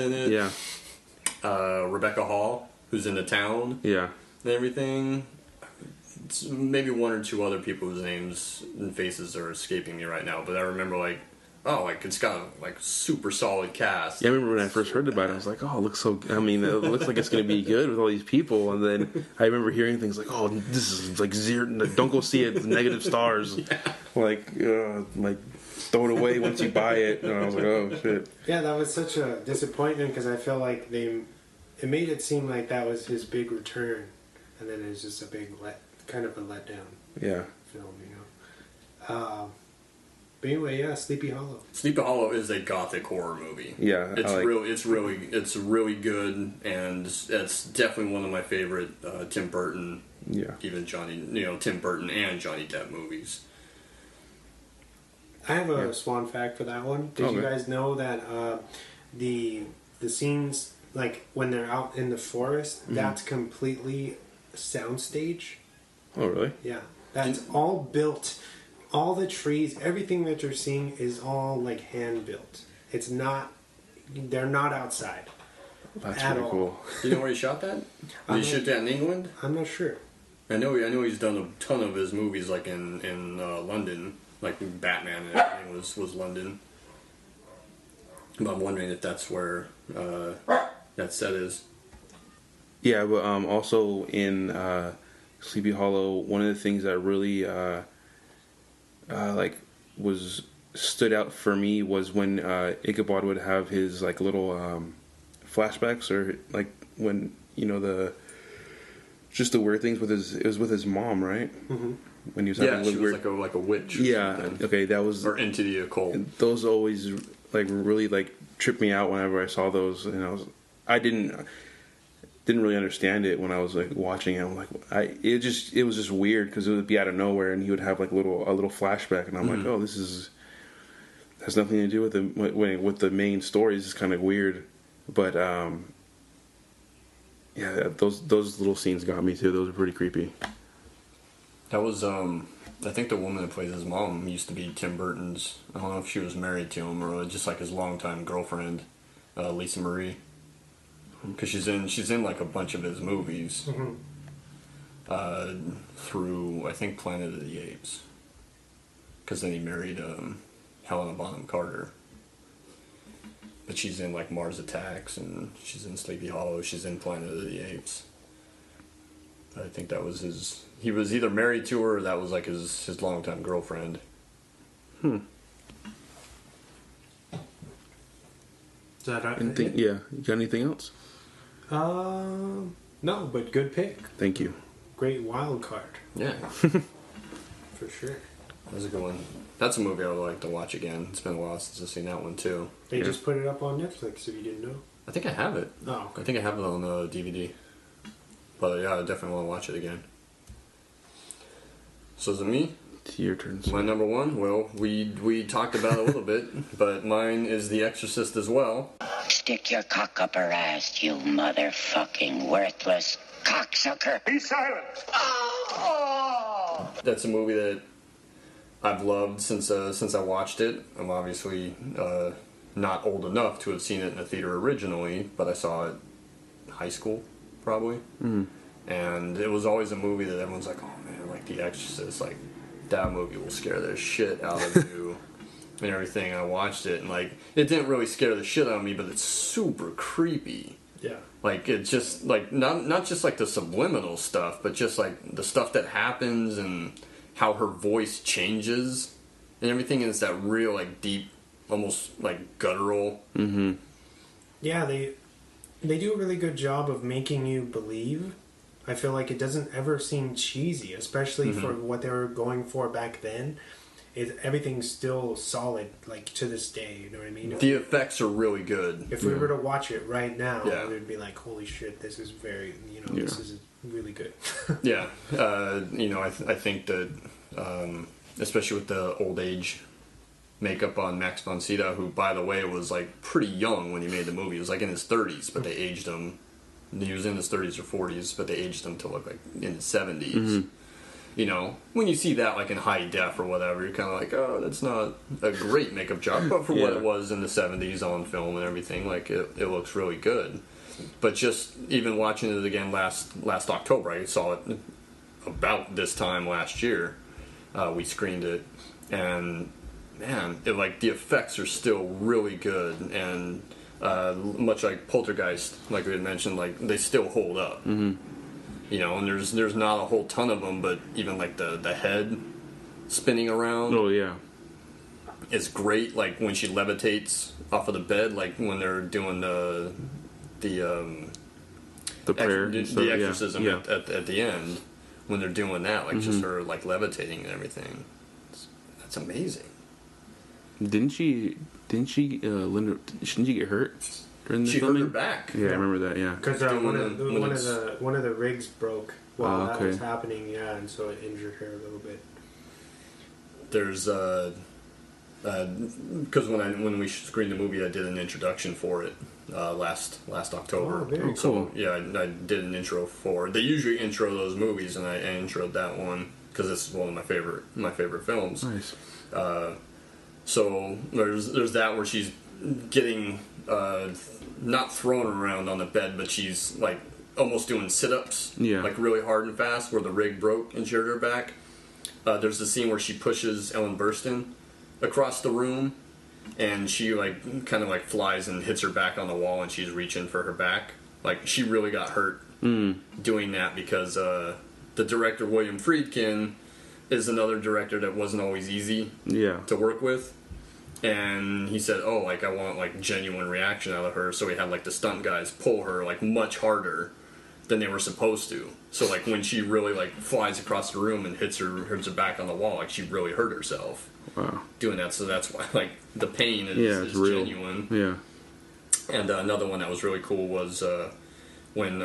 in it. Yeah. Rebecca Hall, who's in The Town. Yeah. And everything. It's maybe one or two other people whose names and faces are escaping me right now, but I remember it's got a super solid cast. Yeah, I remember when I first heard about it, I was like, oh, it looks so good. I mean, it looks like it's going to be good with all these people. And then I remember hearing things like, oh, this is like zero, don't go see it, negative stars. Yeah. Like, throw it away once you buy it. And I was like, oh, shit. Yeah, that was such a disappointment because I feel like it made it seem like that was his big return. And then it was just a big kind of a letdown. Yeah. Film, you know. But anyway, yeah, Sleepy Hollow. Sleepy Hollow is a gothic horror movie. Yeah, it's really good, and it's definitely one of my favorite Tim Burton. Yeah. Even Tim Burton and Johnny Depp movies. I have a swan fact for that one. Did you guys know that the scenes, like when they're out in the forest, that's completely soundstage? Oh, really? Yeah, that's all built. All the trees, everything that you're seeing is all like hand built. It's not. They're not outside. That's pretty cool. You know where he shot that? Did he shoot that in England? I'm not sure. I know he's done a ton of his movies, like in London, like Batman and everything was London. But I'm wondering if that's where that set is. Yeah, but also in Sleepy Hollow, one of the things that really stood out for me was when Ichabod would have his like little flashbacks, or like when just the weird things with his mom, right? Mm-hmm. When he was having she was like a witch. Yeah, okay, that was or into the occult. Those always like really like tripped me out whenever I saw those, and I didn't really understand it when I was like watching it. I'm like, it was just weird because it would be out of nowhere, and he would have like a little flashback, and I'm like, oh, this has nothing to do with the main story. It's kind of weird, but yeah, those little scenes got me too. Those are pretty creepy. That was I think the woman that plays his mom used to be Tim Burton's. I don't know if she was married to him or just like his longtime girlfriend, Lisa Marie. Because she's in like a bunch of his movies through, I think, Planet of the Apes. Because then he married Helena Bonham Carter. But she's in like Mars Attacks, and she's in Sleepy Hollow, she's in Planet of the Apes. I think that was he was either married to her or that was like his longtime girlfriend. Is that right? Yeah. You got anything else? No, but good pick. Thank you. Great wild card. Yeah. For sure. That was a good one. That's a movie I would like to watch again. It's been a while since I've seen that one too. They just put it up on Netflix, if you didn't know. I think I have it. Oh, okay. I think I have it on DVD. But yeah, I definitely want to watch it again. So is it me? It's your turn. Sir. My number one? Well, we talked about it a little bit, but mine is The Exorcist as well. Stick your cock up her ass, you motherfucking worthless cocksucker. Be silent. Oh! That's a movie that I've loved since I watched it. I'm obviously not old enough to have seen it in the theater originally, but I saw it in high school, probably. Mm. And it was always a movie that everyone's like, oh man, like The Exorcist, like that movie will scare the shit out of you. And everything. I watched it, and like it didn't really scare the shit out of me, but it's super creepy. Yeah. Like it's just like not just like the subliminal stuff, but just like the stuff that happens and how her voice changes and everything. And it's that real like deep, almost like guttural. Mm-hmm. Yeah, they do a really good job of making you believe. I feel like it doesn't ever seem cheesy, especially for what they were going for back then. Everything's still solid, like, to this day, you know what I mean? The effects are really good. If we were to watch it right now, it would be like, holy shit, this is very, this is really good. Yeah. I think that, especially with the old age makeup on Max von Sydow, who, by the way, was, like, pretty young when he made the movie. He was, like, in his 30s, but they aged him. He was in his 30s or 40s, but they aged him to look like in his 70s. You know, when you see that like in high def or whatever, you're kind of like, oh, that's not a great makeup job, but for what Yeah. it was in the 70s on film and everything, like it looks really good. But just even watching it again last October, I saw it about this time last year. We screened it, and man, like the effects are still really good, and much like Poltergeist, like we had mentioned, like they still hold up. Mm-hmm. You know, and there's not a whole ton of them, but even like the head spinning around. Oh yeah. Is great. Like when she levitates off of the bed, like when they're doing the prayer, the exorcism yeah. at the end, when they're doing that, like Mm-hmm. just her like levitating and everything. That's amazing. Didn't she Linda? Shouldn't she get hurt during the She hurt filming? her back. Yeah, I remember that. Yeah. Because one of the rigs broke while that was happening, yeah, and so it injured her a little bit. There's because when we screened the movie, I did an introduction for it last October. Oh, very So cool. yeah, I did an intro for. They usually intro those movies, and I introed that one because it's one of my favorite films. Nice. So there's that where she's getting not thrown around on the bed, but she's like almost doing sit-ups, Yeah. like really hard and fast, where the rig broke and she hurt her back. There's the scene where she pushes Ellen Burstyn across the room, and she like kind of like flies and hits her back on the wall, and she's reaching for her back. Like she really got hurt doing that because the director William Friedkin is another director that wasn't always easy Yeah. to work with, and he said, oh, like I want like genuine reaction out of her, so he had like the stunt guys pull her like much harder than they were supposed to. So like when she really like flies across the room and hits her back on the wall, like she really hurt herself Wow. doing that. So that's why like the pain is, Yeah, it's real. genuine. Yeah. And another one that was really cool was when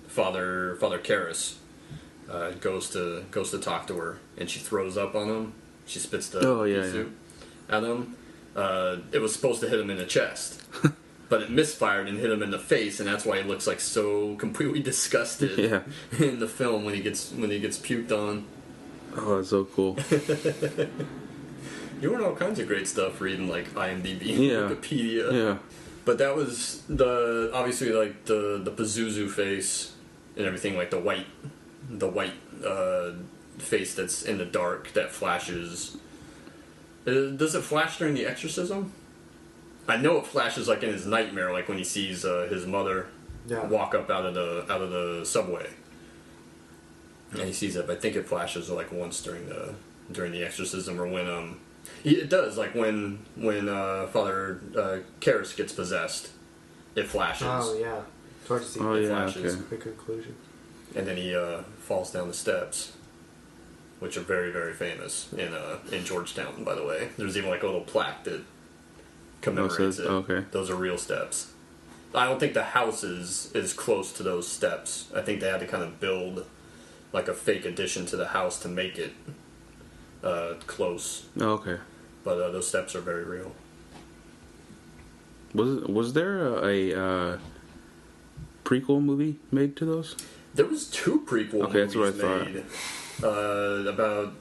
Father Karras goes to talk to her, and she throws up on him. She spits the pea soup at him. It was supposed to hit him in the chest, but it misfired and hit him in the face, and that's why he looks like so completely disgusted Yeah. in the film when he gets puked on. Oh, that's so cool. You learn all kinds of great stuff reading like IMDb and Yeah. Wikipedia. Yeah. But that was obviously like the Pazuzu face and everything, like the white face that's in the dark that flashes. Does it flash during the exorcism? I know it flashes like in his nightmare, like when he sees his mother walk up out of the subway, and he sees it. But I think it flashes like once during the exorcism, or when it does, like when Father Karras gets possessed, it flashes. Oh yeah, towards the Oh, yeah, flashes. okay. the conclusion. And then he falls down the steps, which are very, very famous in Georgetown, by the way. There's even like a little plaque that commemorates it. Okay. Those are real steps. I don't think the house is close to those steps. I think they had to kind of build like a fake addition to the house to make it close. Oh, okay. But those steps are very real. Was there a prequel movie made to those? There was 2 prequel Okay, movies that's what I made about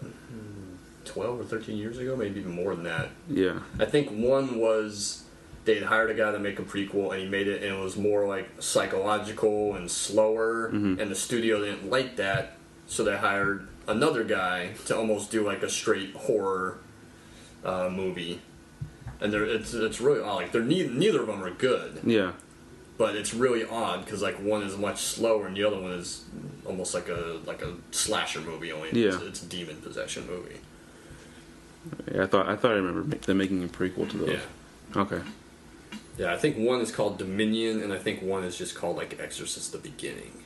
12 or 13 years ago, maybe even more than that. Yeah. I think one was they'd hired a guy to make a prequel, and he made it, and it was more like psychological and slower, and the studio didn't like that, so they hired another guy to almost do like a straight horror movie. And it's really odd. Like neither of them are good, Yeah. but it's really odd because like one is much slower, and the other one is almost like a slasher movie. Only Yeah. it's a demon possession movie. Yeah, I thought I remember them making a prequel to those. Yeah. Okay. Yeah, I think one is called Dominion, and I think one is just called like Exorcist: The Beginning.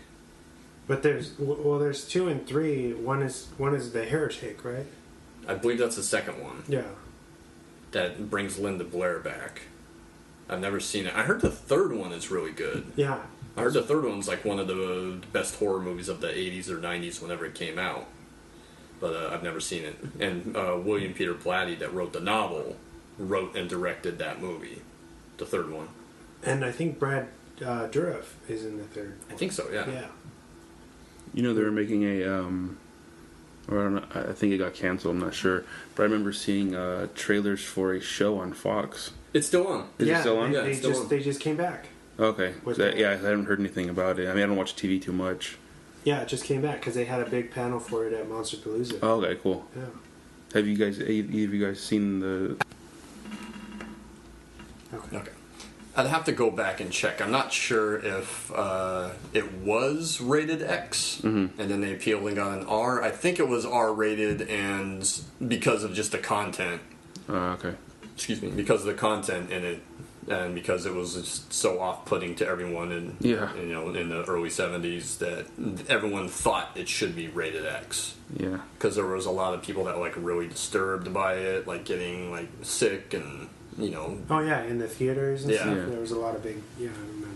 But there's 2 and 3. One is the Heretic, right? I believe that's the second one Yeah. that brings Linda Blair back. I've never seen it. I heard the third one is really good. Yeah. I heard the third one's like one of the best horror movies of the 80s or 90s whenever it came out. But I've never seen it. And William Peter Blatty, that wrote the novel, wrote and directed that movie, the third one. And I think Brad Dourif is in the third. I think so, yeah. Yeah. You know, they were making a, or I don't know, I think it got canceled, I'm not sure. But I remember seeing trailers for a show on Fox. It's still on. Is it still on? Yeah, They it's still just on. they just came back. Okay. Was I it? haven't heard anything about it. I mean, I don't watch TV too much. Yeah, it just came back because they had a big panel for it at Monsterpalooza. Oh, okay, cool. Yeah. Have you guys, either of you guys seen the... Okay. I'd have to go back and check. I'm not sure if it was rated X, and then they appealed and got an R. I think it was R rated, and because of just the content. okay. Excuse me, because of the content in it, and because it was just so off-putting to everyone in in the early '70s that everyone thought it should be rated X. Yeah. Because there was a lot of people that were like really disturbed by it, like getting like sick and. Oh yeah, in the theaters and Yeah. stuff. Yeah. There was a lot of big. Yeah, I remember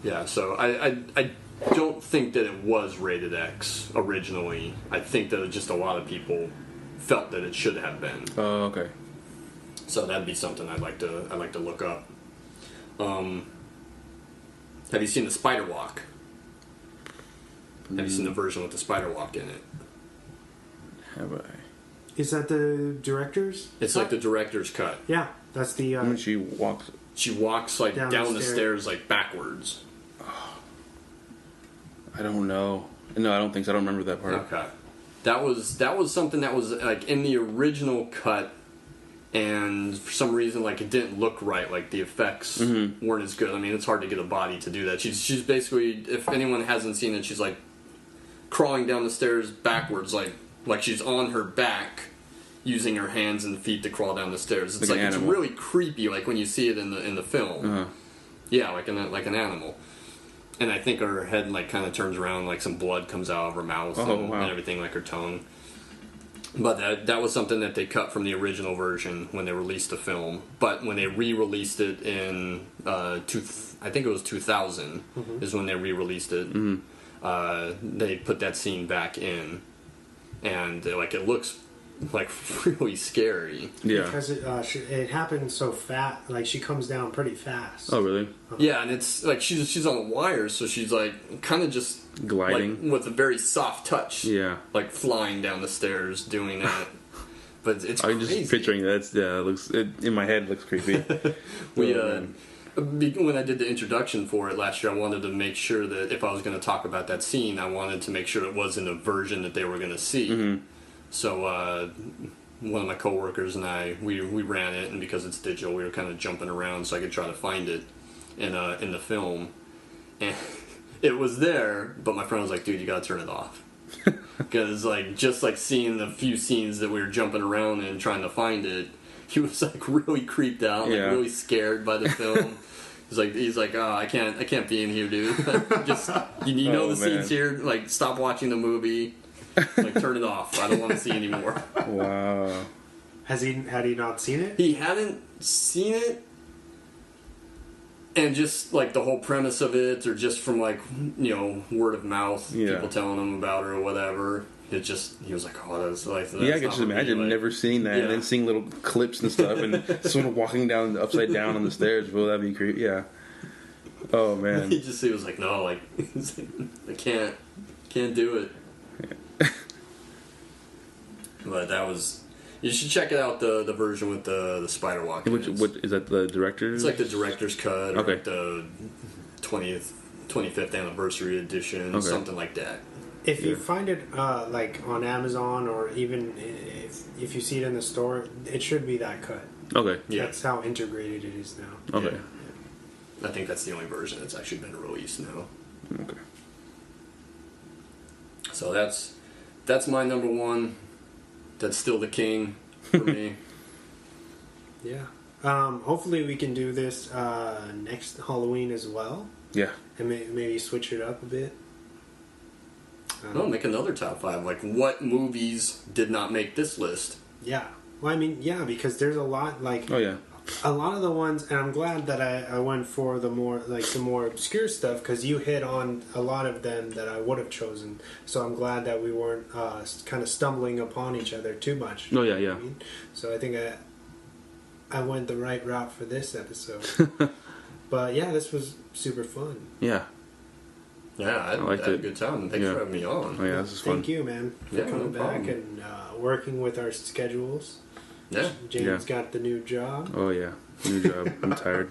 that. Yeah, so I don't think that it was rated X originally. I think that just a lot of people felt that it should have been. Oh, okay. So that'd be something I'd like to look up. Have you seen the Spider Walk? Have you seen the version with the Spider Walk in it? Have I? Is that the director's? It's like the director's cut. Yeah, that's the. When she walks... She walks like Down down the the stairs like backwards. I don't know. No, I don't think so. I don't remember that part. Okay. That was something that was like in the original cut, and for some reason like it didn't look right. Like the effects weren't as good. I mean, it's hard to get a body to do that. She's basically, if anyone hasn't seen it, she's like crawling down the stairs backwards, like she's on her back, using her hands and feet to crawl down the stairs. It's Like like an it's animal. really creepy, like when you see it in the film. Yeah, like an animal. And I think her head like kind of turns around, like some blood comes out of her mouth and everything, like her tongue. But that was something that they cut from the original version when they released the film. But when they re-released it in I think it was 2000 is when they re-released it. They put that scene back in, and like it looks like really scary. Yeah. Because it happened so fast. Like she comes down pretty fast. Oh, really? Yeah, and it's like she's on the wires, so she's like kind of just Gliding. like, with a very soft touch. Yeah. Like flying down the stairs, doing that. But it's I'm crazy. just picturing that. Yeah, in my head, it looks creepy. When I did the introduction for it last year, I wanted to make sure that if I was going to talk about that scene, I wanted to make sure it wasn't a version that they were going to see. So one of my coworkers and I, we ran it, and because it's digital, we were kind of jumping around so I could try to find it in the film. And it was there, but my friend was like, "Dude, you got to turn it off." Because just seeing the few scenes that we were jumping around and trying to find it, he was like really creeped out, like really scared by the film. He's like, "Oh, I can't be in here, dude. Just you know the scenes here. Like, stop watching the movie. Like, turn it off. I don't want to see anymore." Wow. Had he not seen it? He hadn't seen it, and just like the whole premise of it, or just from like word of mouth, people telling him about it or whatever. He was like, "Oh, that's like." Yeah, I can just imagine never seeing that, and then seeing little clips and stuff, and someone walking down upside down on the stairs. Well, that'd be creepy. Yeah. Oh man. He was like, "No, like, I can't do it." But that was. You should check it out, the version with the spider walk. Which is that the director's? It's like the director's cut, or Okay. like the 25th anniversary edition, something like that. If you find it like on Amazon, or even if you see it in the store, it should be that cut. Okay. Yeah. That's how integrated it is now. Okay. Yeah. I think that's the only version that's actually been released now. Okay. So that's my number one. That's still the king for me. Yeah. Hopefully we can do this next Halloween as well, Yeah. and maybe switch it up a bit. No, make another top 5. Like, what movies did not make this list? Yeah. Well, I mean, yeah, because there's a lot, like... Oh yeah. A lot of the ones, and I'm glad that I went for the more obscure stuff, because you hit on a lot of them that I would have chosen. So I'm glad that we weren't kind of stumbling upon each other too much. Oh yeah, You know yeah. what I mean? So I think I went the right route for this episode. But yeah, this was super fun. Yeah. Yeah, I liked had a it. good time. Thanks for having me on. Oh yeah, this is fun. Thank you, man, for Yeah, coming no back problem. and working with our schedules. Yeah. James got the new job. Oh yeah, new job. I'm tired.